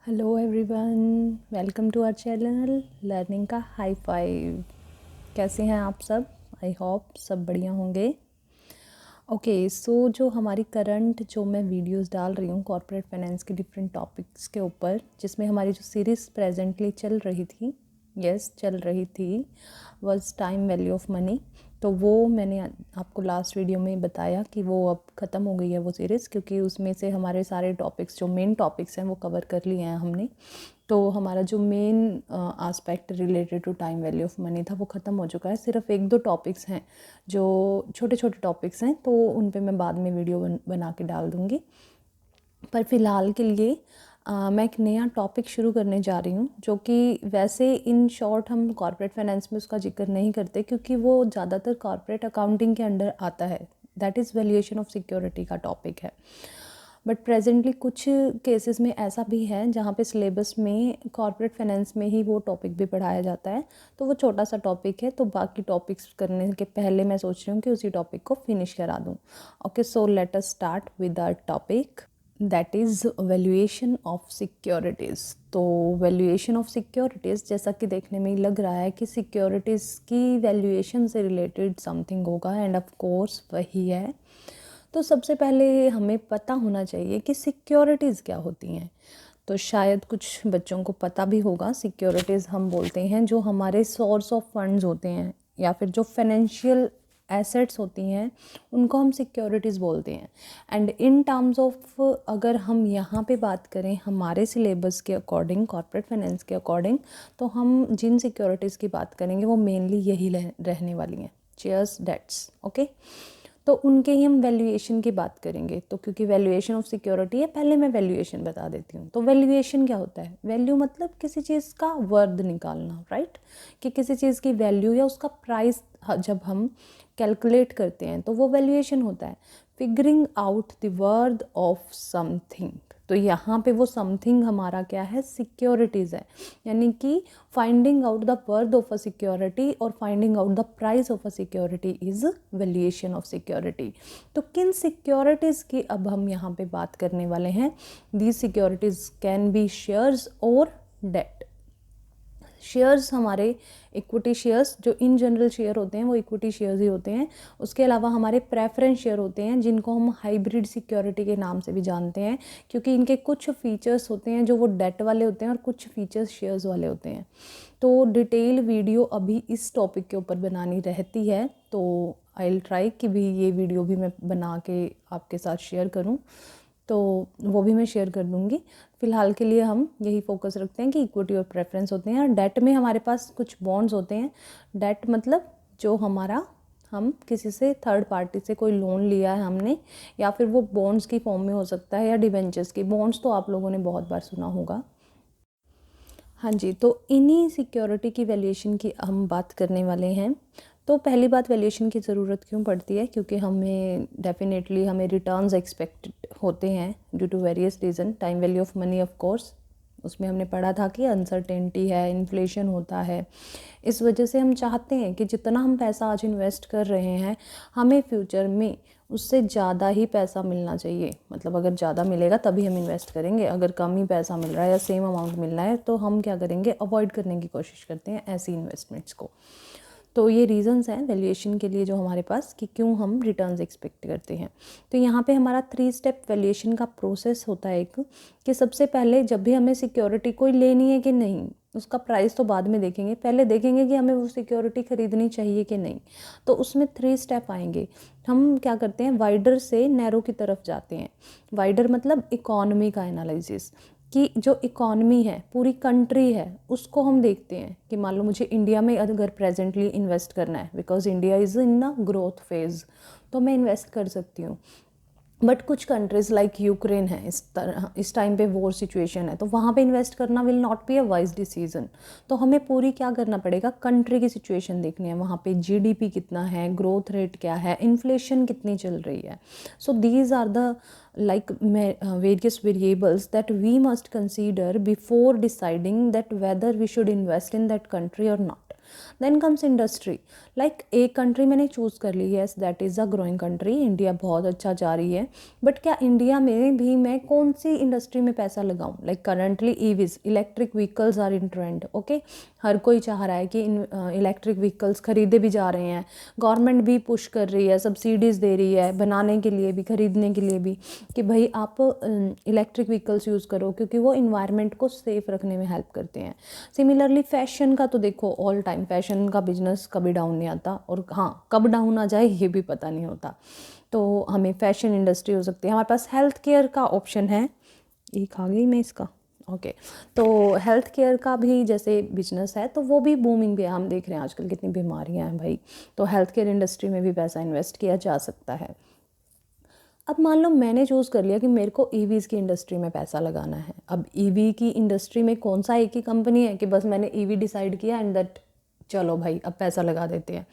Hello everyone, welcome to our channel learning का high five. कैसे हैं आप सब? आई होप सब बढ़िया होंगे। ओके, सो जो हमारी करंट जो मैं वीडियोस डाल रही हूँ कॉर्पोरेट फाइनेंस के डिफरेंट टॉपिक्स के ऊपर, जिसमें हमारी जो सीरीज़ प्रेजेंटली चल रही थी चल रही थी was time value of money. तो वो मैंने आपको लास्ट वीडियो में बताया कि वो अब ख़त्म हो गई है वो सीरीज़, क्योंकि उसमें से हमारे सारे टॉपिक्स जो मेन टॉपिक्स हैं वो कवर कर लिए हैं हमने। तो हमारा जो main aspect related to time value of money था वो ख़त्म हो चुका है। सिर्फ एक दो टॉपिक्स हैं जो छोटे छोटे टॉपिक्स हैं, तो उन पे मैं बाद में वीडियो बना के डाल दूँगी। पर फ़िलहाल के लिए मैं एक नया टॉपिक शुरू करने जा रही हूँ, जो कि वैसे इन शॉर्ट हम कॉर्पोरेट फाइनेंस में उसका जिक्र नहीं करते, क्योंकि वो ज़्यादातर कॉर्पोरेट अकाउंटिंग के अंडर आता है। That is valuation of security का टॉपिक है। बट प्रेजेंटली कुछ केसेस में ऐसा भी है जहाँ पे सिलेबस में कॉर्पोरेट फाइनेंस में ही वो टॉपिक भी पढ़ाया जाता है। तो वो छोटा सा टॉपिक है, तो बाकी टॉपिक्स करने के पहले मैं सोच रही हूँ कि उसी टॉपिक को फिनिश करा दूँ। Okay, so let us start with our topic, that is valuation of securities. तो वैल्यूएशन ऑफ सिक्योरिटीज़ जैसा कि देखने में ही लग रहा है कि सिक्योरिटीज़ की वैल्यूएशन से रिलेटेड समथिंग होगा, एंड ऑफ कोर्स वही है। तो सबसे पहले हमें पता होना चाहिए कि सिक्योरिटीज़ क्या होती हैं। तो शायद कुछ बच्चों को पता भी होगा, सिक्योरिटीज़ हम बोलते हैं जो हमारे सोर्स ऑफ फंड्स होते हैं, या फिर जो फाइनेंशियल एसेट्स होती हैं उनको हम सिक्योरिटीज़ बोलते हैं। एंड इन टर्म्स ऑफ अगर हम यहाँ पे बात करें हमारे सिलेबस के अकॉर्डिंग, कॉर्पोरेट फाइनेंस के अकॉर्डिंग, तो हम जिन सिक्योरिटीज़ की बात करेंगे वो मेनली यही रहने वाली हैं, शेयर्स, डेट्स। ओके, तो उनके ही हम वैल्यूएशन की बात करेंगे। तो क्योंकि वैल्यूएशन ऑफ सिक्योरिटी है, पहले मैं वैल्यूएशन बता देती हूँ। तो वैल्यूएशन क्या होता है? वैल्यू मतलब किसी चीज़ का वर्थ निकालना, राइट? कि किसी चीज़ की वैल्यू या उसका प्राइस जब हम कैलकुलेट करते हैं तो वो वैल्यूएशन होता है। Figuring out the worth of something. तो यहाँ पे वो समथिंग हमारा क्या है? सिक्योरिटीज़ है। यानी कि finding out the worth of a security और finding out the price of a security is valuation of security. तो किन सिक्योरिटीज़ की अब हम यहाँ पे बात करने वाले हैं? These securities can be shares और डेट। शेयर्स हमारे इक्विटी शेयर्स, जो इन जनरल शेयर होते हैं वो इक्विटी शेयर्स ही होते हैं। उसके अलावा हमारे प्रेफरेंस शेयर होते हैं, जिनको हम हाइब्रिड सिक्योरिटी के नाम से भी जानते हैं, क्योंकि इनके कुछ फीचर्स होते हैं जो वो डेट वाले होते हैं और कुछ फीचर्स शेयर्स वाले होते हैं। तो डिटेल वीडियो अभी इस टॉपिक के ऊपर बनानी रहती है, तो आई विल ट्राई कि भी ये वीडियो भी मैं बना के आपके साथ शेयर करूँ, तो वो भी मैं शेयर कर दूँगी। फ़िलहाल के लिए हम यही फोकस रखते हैं कि इक्विटी और प्रेफरेंस होते हैं। और डेट में हमारे पास कुछ बॉन्ड्स होते हैं। डेट मतलब जो हमारा, हम किसी से थर्ड पार्टी से कोई लोन लिया है हमने, या फिर वो बॉन्ड्स की फॉर्म में हो सकता है या डिबेंचर्स की। बॉन्ड्स तो आप लोगों ने बहुत बार सुना होगा। हाँ जी, तो इन्हीं सिक्योरिटी की वैल्यूएशन की हम बात करने वाले हैं। तो पहली बात, वैल्यूएशन की ज़रूरत क्यों पड़ती है? क्योंकि हमें डेफिनेटली हमें रिटर्न्स एक्सपेक्टेड होते हैं due to various reason. Time value of money of course, उसमें हमने पढ़ा था कि अनसर्टेनिटी है, इन्फ्लेशन होता है। इस वजह से हम चाहते हैं कि जितना हम पैसा आज इन्वेस्ट कर रहे हैं, हमें फ्यूचर में उससे ज़्यादा ही पैसा मिलना चाहिए। मतलब अगर ज़्यादा मिलेगा तभी हम इन्वेस्ट करेंगे। अगर कम ही पैसा मिल रहा है या सेम अमाउंट मिल रहा है तो हम क्या करेंगे? अवॉइड करने की कोशिश करते हैं ऐसी इन्वेस्टमेंट्स को। तो ये रीज़न्स हैं वैल्यूएशन के लिए जो हमारे पास, कि क्यों हम रिटर्न्स एक्सपेक्ट करते हैं। तो यहाँ पे हमारा 3 स्टेप वैल्यूएशन का प्रोसेस होता है एक, कि सबसे पहले जब भी हमें सिक्योरिटी कोई लेनी है कि नहीं, उसका प्राइस तो बाद में देखेंगे, पहले देखेंगे कि हमें वो सिक्योरिटी ख़रीदनी चाहिए कि नहीं। तो उसमें 3 स्टेप आएंगे। हम क्या करते हैं? वाइडर से नैरो की तरफ जाते हैं। वाइडर मतलब इकॉनमी का एनालिसिस, कि जो इकॉनमी है, पूरी कंट्री है, उसको हम देखते हैं कि मान लो मुझे इंडिया में अगर प्रेजेंटली इन्वेस्ट करना है, because India is in a growth phase, तो मैं इन्वेस्ट कर सकती हूँ। बट कुछ कंट्रीज़ लाइक यूक्रेन है, इस टाइम पे वॉर सिचुएशन है, तो वहाँ पे इन्वेस्ट करना will not be a wise decision. तो हमें पूरी क्या करना पड़ेगा? कंट्री की सिचुएशन देखनी है, वहाँ पे जीडीपी कितना है, ग्रोथ रेट क्या है, इन्फ्लेशन कितनी चल रही है। So these are the like various variables that we must consider before deciding that whether we should invest in that country or not. Then comes industry, like एक country मैंने choose कर ली है, that is a growing country, India बहुत अच्छा जा रही है, बट क्या इंडिया में भी मैं कौन सी इंडस्ट्री में पैसा लगाऊं? Like currently EVs, electric vehicles are in trend, okay, हर कोई चाह रहा है कि इलेक्ट्रिक व्हीकल्स खरीदे भी जा रहे हैं, गवर्नमेंट भी पुश कर रही है, सब्सिडीज़ दे रही है बनाने के लिए भी, खरीदने के लिए भी, कि भाई आप इलेक्ट्रिक व्हीकल्स यूज़ करो क्योंकि वो इन्वायरमेंट को सेफ रखने में हेल्प करते हैं। सिमिलरली फैशन का तो देखो, ऑल टाइम फैशन का बिजनेस कभी डाउन नहीं आता, और हाँ कब डाउन आ जाए ये भी पता नहीं होता, तो हमें फैशन इंडस्ट्री हो सकती है। हमारे पास हेल्थ केयर का ऑप्शन है, एक आ गई मैं इसका, ओके, तो हेल्थ केयर का भी जैसे बिजनेस है तो वो भी बूमिंग भी है, हम देख रहे हैं आजकल कितनी बीमारियां हैं भाई, तो हेल्थ केयर इंडस्ट्री में भी पैसा इन्वेस्ट किया जा सकता है। अब मान लो मैंने चूज़ कर लिया कि मेरे को ईवीज़ की इंडस्ट्री में पैसा लगाना है। अब ईवी की इंडस्ट्री में कौन सा एक ही कंपनी है कि बस मैंने ईवी डिसाइड किया एंड दैट चलो भाई अब पैसा लगा देते हैं।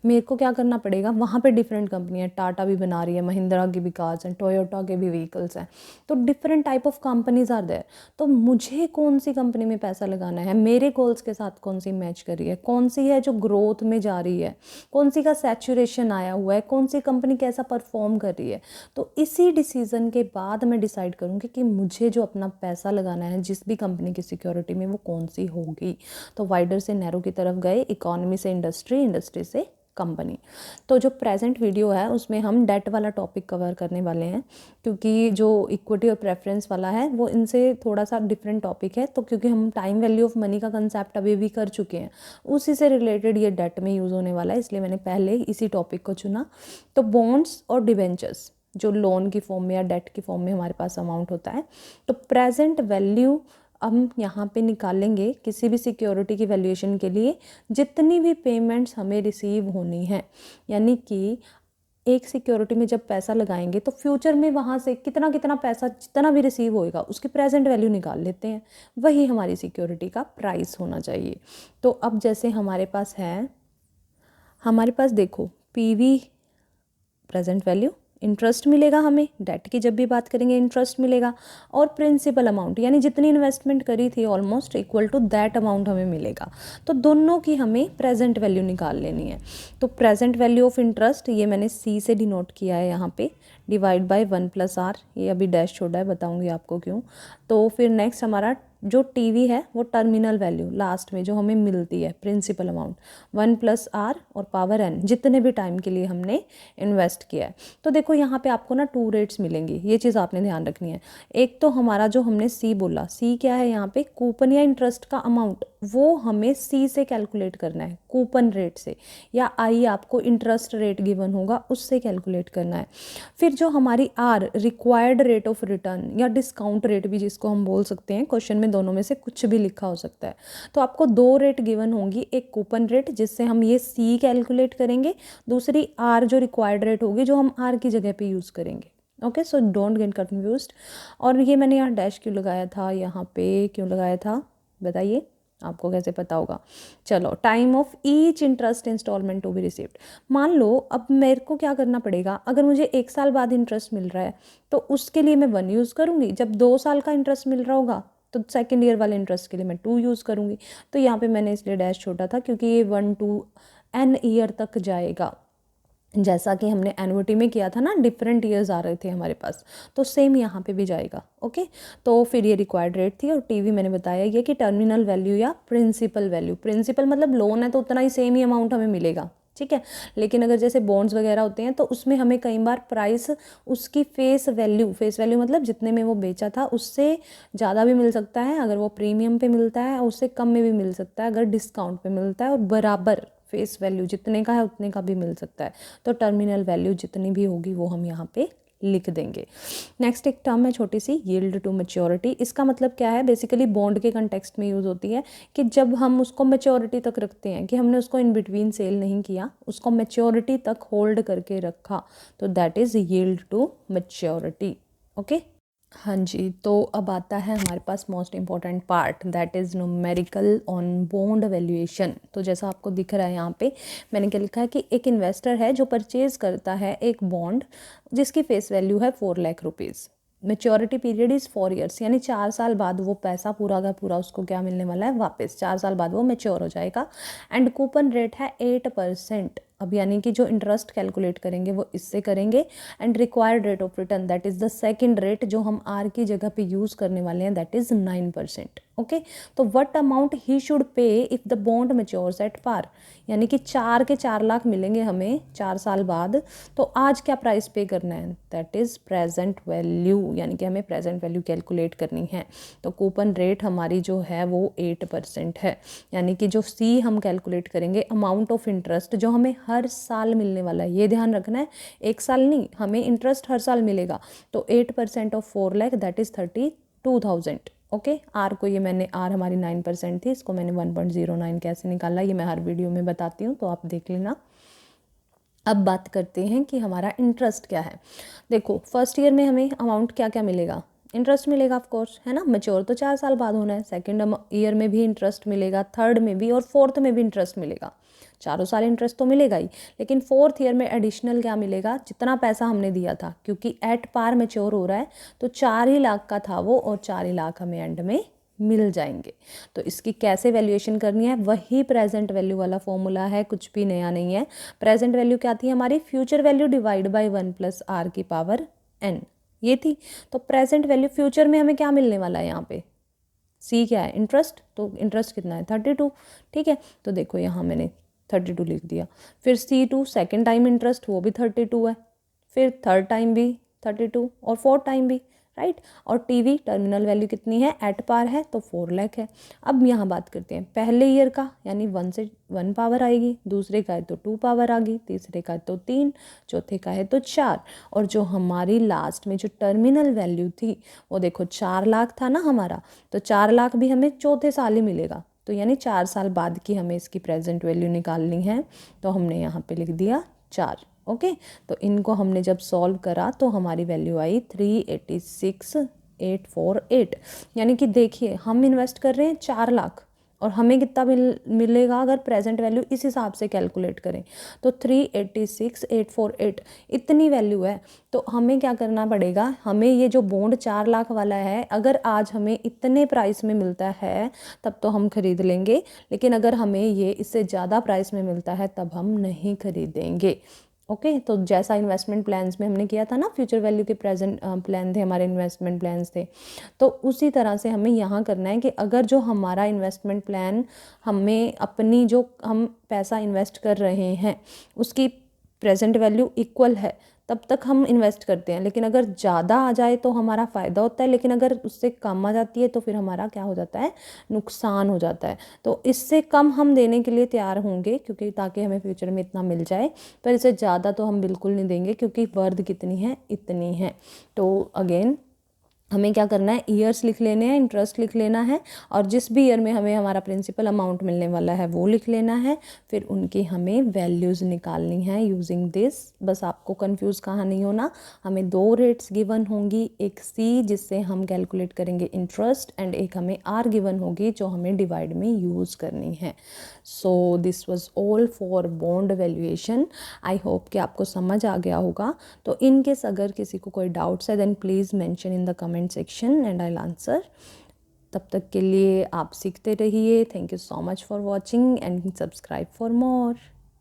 मेरे को क्या करना पड़ेगा, वहाँ पे डिफरेंट कंपनियाँ, टाटा भी बना रही है, महिंद्रा की भी कार्स हैं, टोयोटा के भी व्हीकल्स हैं, तो different type of companies are there. तो मुझे कौन सी कंपनी में पैसा लगाना है, मेरे गोल्स के साथ कौन सी मैच कर रही है, कौन सी है जो ग्रोथ में जा रही है, कौन सी का सैचुरेशन आया हुआ है, कौन सी कंपनी कैसा परफॉर्म कर रही है। तो इसी डिसीज़न के बाद मैं डिसाइड करूँगी कि मुझे जो अपना पैसा लगाना है जिस भी कंपनी की सिक्योरिटी में, वो कौन सी होगी। तो वाइडर से नैरो की तरफ गए, इकोनॉमी से इंडस्ट्री, इंडस्ट्री से कंपनी। तो जो प्रेजेंट वीडियो है उसमें हम डेट वाला टॉपिक कवर करने वाले हैं, क्योंकि जो इक्विटी और प्रेफरेंस वाला है वो इनसे थोड़ा सा डिफरेंट टॉपिक है। तो क्योंकि हम टाइम वैल्यू ऑफ मनी का कंसेप्ट अभी भी कर चुके हैं, उसी से रिलेटेड ये डेट में यूज़ होने वाला है, इसलिए मैंने पहले इसी टॉपिक को चुना। तो बॉन्ड्स और डिबेंचर्स जो लोन की फॉर्म में या डेट की फॉर्म में हमारे पास अमाउंट होता है, तो प्रेजेंट वैल्यू हम यहाँ पे निकालेंगे किसी भी सिक्योरिटी की वैल्यूएशन के लिए, जितनी भी पेमेंट्स हमें रिसीव होनी है, यानी कि एक सिक्योरिटी में जब पैसा लगाएंगे तो फ्यूचर में वहाँ से कितना कितना पैसा जितना भी रिसीव होएगा उसकी प्रेजेंट वैल्यू निकाल लेते हैं, वही हमारी सिक्योरिटी का प्राइस होना चाहिए। तो अब जैसे हमारे पास है, हमारे पास देखो पीवी प्रेजेंट वैल्यू, इंटरेस्ट मिलेगा हमें, डेट की जब भी बात करेंगे इंटरेस्ट मिलेगा, और प्रिंसिपल अमाउंट यानी जितनी इन्वेस्टमेंट करी थी almost equal to that amount हमें मिलेगा। तो दोनों की हमें प्रेजेंट वैल्यू निकाल लेनी है। तो प्रेजेंट वैल्यू ऑफ इंटरेस्ट ये मैंने सी से डिनोट किया है यहाँ पे, डिवाइड बाय 1+r, ये अभी डैश छोड़ा है, बताऊँगी आपको क्यों। तो फिर नेक्स्ट हमारा जो टीवी है वो टर्मिनल वैल्यू लास्ट में जो हमें मिलती है, प्रिंसिपल अमाउंट 1+r और पावर n, जितने भी टाइम के लिए हमने इन्वेस्ट किया है। तो देखो यहाँ पे आपको ना 2 रेट्स मिलेंगी, ये चीज़ आपने ध्यान रखनी है। एक तो हमारा जो हमने सी बोला, सी क्या है यहाँ पे, कूपन या इंटरेस्ट का अमाउंट, वो हमें सी से कैलकुलेट करना है, कूपन रेट से, या आई आपको इंटरेस्ट रेट गिवन होगा उससे कैलकुलेट करना है। फिर जो हमारी r, required rate of return या डिस्काउंट रेट भी जिसको हम बोल सकते हैं, क्वेश्चन में दोनों में से कुछ भी लिखा हो सकता है। तो आपको 2 रेट गिवन होंगी, एक कूपन रेट जिससे हम ये सी कैलकुलेट करेंगे, दूसरी आर जो रिक्वायर्ड रेट होगी जो हम आर की जगह पे यूज़ करेंगे। Okay, so don't get confused. और ये मैंने यहाँ डैश क्यों लगाया था, यहाँ पे क्यों लगाया था बताइए, आपको कैसे पता होगा। चलो, time of each interest instalment to be received, मान लो अब मेरे को क्या करना पड़ेगा, अगर मुझे 1 साल बाद इंटरेस्ट मिल रहा है तो उसके लिए मैं 1 यूज़ करूँगी, जब 2 साल का इंटरेस्ट मिल रहा होगा तो सेकेंड ईयर वाले इंटरेस्ट के लिए मैं 2 यूज़ करूँगी। तो यहाँ पे मैंने इसलिए डैश छोटा था क्योंकि ये 1 to n ईयर तक जाएगा, जैसा कि हमने एनुइटी में किया था ना, डिफरेंट ईयर्स आ रहे थे हमारे पास, तो सेम यहाँ पे भी जाएगा। ओके, तो फिर ये रिक्वायर्ड रेट थी, और टीवी मैंने बताया ये कि टर्मिनल वैल्यू या प्रिंसिपल वैल्यू, प्रिंसिपल मतलब लोन है तो उतना ही सेम ही अमाउंट हमें मिलेगा, ठीक है। लेकिन अगर जैसे बॉन्ड्स वगैरह होते हैं तो उसमें हमें कई बार प्राइस उसकी फेस वैल्यू मतलब जितने में वो बेचा था उससे ज़्यादा भी मिल सकता है अगर वो प्रीमियम पे मिलता है, और उससे कम में भी मिल सकता है अगर डिस्काउंट पे मिलता है, और बराबर फेस वैल्यू जितने का है उतने का भी मिल सकता है। तो टर्मिनल वैल्यू जितनी भी होगी वो हम यहाँ पे लिख देंगे। नेक्स्ट एक टर्म है छोटी सी, यील्ड टू मैच्योरिटी। इसका मतलब क्या है, बेसिकली बॉन्ड के कंटेक्स्ट में यूज़ होती है कि जब हम उसको मैच्योरिटी तक रखते हैं, कि हमने उसको इन बिटवीन सेल नहीं किया, उसको मैच्योरिटी तक होल्ड करके रखा, तो that is yield to maturity. Okay, हाँ जी, तो अब आता है हमारे पास most important part, that is numerical on bond valuation. तो जैसा आपको दिख रहा है यहाँ पे मैंने क्या लिखा है कि एक इन्वेस्टर है जो परचेज़ करता है एक बॉन्ड जिसकी फेस वैल्यू है 4 lakh rupees, maturity period is 4 years, यानी 4 साल बाद वो पैसा पूरा का पूरा उसको क्या मिलने वाला है, वापस 4 साल बाद वो मेच्योर हो जाएगा। एंड कूपन रेट है 8%। अब यानी कि जो इंटरेस्ट कैलकुलेट करेंगे वो इससे करेंगे। And required rate of return that is the second rate जो हम आर की जगह पे यूज़ करने वाले हैं, दैट इज़ 9%। ओके, तो what amount he should pay if the bond matures at par, यानी कि 4 के 4 लाख मिलेंगे हमें 4 साल बाद, तो आज क्या प्राइस पे करना है, दैट इज़ प्रेजेंट वैल्यू, यानी कि हमें प्रेजेंट वैल्यू कैलकुलेट करनी है। तो कूपन रेट हमारी जो है वो 8% है, यानी कि जो सी हम कैलकुलेट करेंगे अमाउंट ऑफ इंटरेस्ट जो हमें हर साल मिलने वाला है, ये ध्यान रखना है, एक साल नहीं, हमें इंटरेस्ट हर साल मिलेगा। तो 8% ऑफ 4 lakh that is 32,000। Okay, r को ये मैंने, आर हमारी 9% थी, इसको मैंने 1.09 कैसे निकाला ये मैं हर वीडियो में बताती हूँ, तो आप देख लेना। अब बात करते हैं कि हमारा इंटरेस्ट क्या है। देखो फर्स्ट ईयर में हमें अमाउंट क्या क्या मिलेगा, इंटरेस्ट मिलेगा ऑफ कोर्स, है ना, मैच्योर तो 4 साल बाद होना है। सेकंड ईयर में भी इंटरेस्ट मिलेगा, थर्ड में भी और फोर्थ में भी इंटरेस्ट मिलेगा। चारों साल इंटरेस्ट तो मिलेगा ही, लेकिन फोर्थ ईयर में एडिशनल क्या मिलेगा, जितना पैसा हमने दिया था, क्योंकि एट पार मैच्योर हो रहा है तो 4 ही लाख का था वो, और 4 ही लाख हमें एंड में मिल जाएंगे। तो इसकी कैसे वैल्यूएशन करनी है, वही प्रेजेंट वैल्यू वाला फॉर्मूला है, कुछ भी नया नहीं है। प्रेजेंट वैल्यू क्या थी हमारी, future value divide by 1 + r की पावर n, ये थी। तो प्रेजेंट वैल्यू फ्यूचर में हमें क्या मिलने वाला है, यहाँ पे सी क्या है, इंटरेस्ट, तो इंटरेस्ट कितना है 32, ठीक है। तो देखो यहाँ मैंने 32 लिख दिया। फिर C2 सेकेंड टाइम इंटरेस्ट, वो भी 32 है। फिर थर्ड टाइम भी 32 और फोर्थ टाइम भी, राइट। और टीवी टर्मिनल वैल्यू कितनी है, एट पार है तो 4 लाख है। अब यहाँ बात करते हैं पहले ईयर का, यानी 1 से 1 पावर आएगी, दूसरे का है तो 2 पावर आ गई, तीसरे का है तो 3, चौथे का है तो 4। और जो हमारी लास्ट में जो टर्मिनल वैल्यू थी वो देखो 4 लाख था ना हमारा, तो 4 लाख भी हमें चौथे साल ही मिलेगा, तो यानी 4 साल बाद की हमें इसकी प्रेजेंट वैल्यू निकालनी है। तो हमने यहाँ पे लिख दिया 4। ओके, तो इनको हमने जब सॉल्व करा तो हमारी वैल्यू आई 386,848। यानी कि देखिए हम इन्वेस्ट कर रहे हैं 4 लाख और हमें कितना मिलेगा अगर प्रेजेंट वैल्यू इस हिसाब से कैलकुलेट करें, तो 386,848 इतनी वैल्यू है। तो हमें क्या करना पड़ेगा, हमें ये जो बॉन्ड 4 लाख वाला है, अगर आज हमें इतने प्राइस में मिलता है तब तो हम खरीद लेंगे, लेकिन अगर हमें ये इससे ज़्यादा प्राइस में मिलता है तब हम नहीं खरीदेंगे। ओके, तो जैसा इन्वेस्टमेंट प्लान्स में हमने किया था ना, फ्यूचर वैल्यू के प्रेजेंट प्लान थे हमारे, इन्वेस्टमेंट प्लान्स थे, तो उसी तरह से हमें यहाँ करना है कि अगर जो हमारा इन्वेस्टमेंट प्लान हमें अपनी जो हम पैसा इन्वेस्ट कर रहे हैं उसकी प्रेजेंट वैल्यू इक्वल है तब तक हम इन्वेस्ट करते हैं, लेकिन अगर ज़्यादा आ जाए तो हमारा फ़ायदा होता है, लेकिन अगर उससे कम आ जाती है तो फिर हमारा क्या हो जाता है, नुकसान हो जाता है। तो इससे कम हम देने के लिए तैयार होंगे, क्योंकि ताकि हमें फ्यूचर में इतना मिल जाए, पर इससे ज़्यादा तो हम बिल्कुल नहीं देंगे, क्योंकि वर्थ कितनी है, इतनी है। तो अगेन हमें क्या करना है, ईयर्स लिख लेने हैं, इंटरेस्ट लिख लेना है, और जिस भी ईयर में हमें हमारा प्रिंसिपल अमाउंट मिलने वाला है वो लिख लेना है। फिर उनकी हमें वैल्यूज़ निकालनी है यूजिंग दिस। बस आपको कंफ्यूज कहाँ नहीं होना, हमें 2 रेट्स गिवन होंगी, एक सी जिससे हम कैलकुलेट करेंगे इंटरेस्ट, एंड एक हमें आर गिवन होगी जो हमें डिवाइड में यूज़ करनी है। So this was all for bond valuation. I hope कि आपको समझ आ गया होगा। तो इन केस अगर किसी को कोई डाउट्स है then please mention in the comment section and I will answer. तब तक के लिए आप सीखते रहिए। Thank you so much for watching and subscribe for more.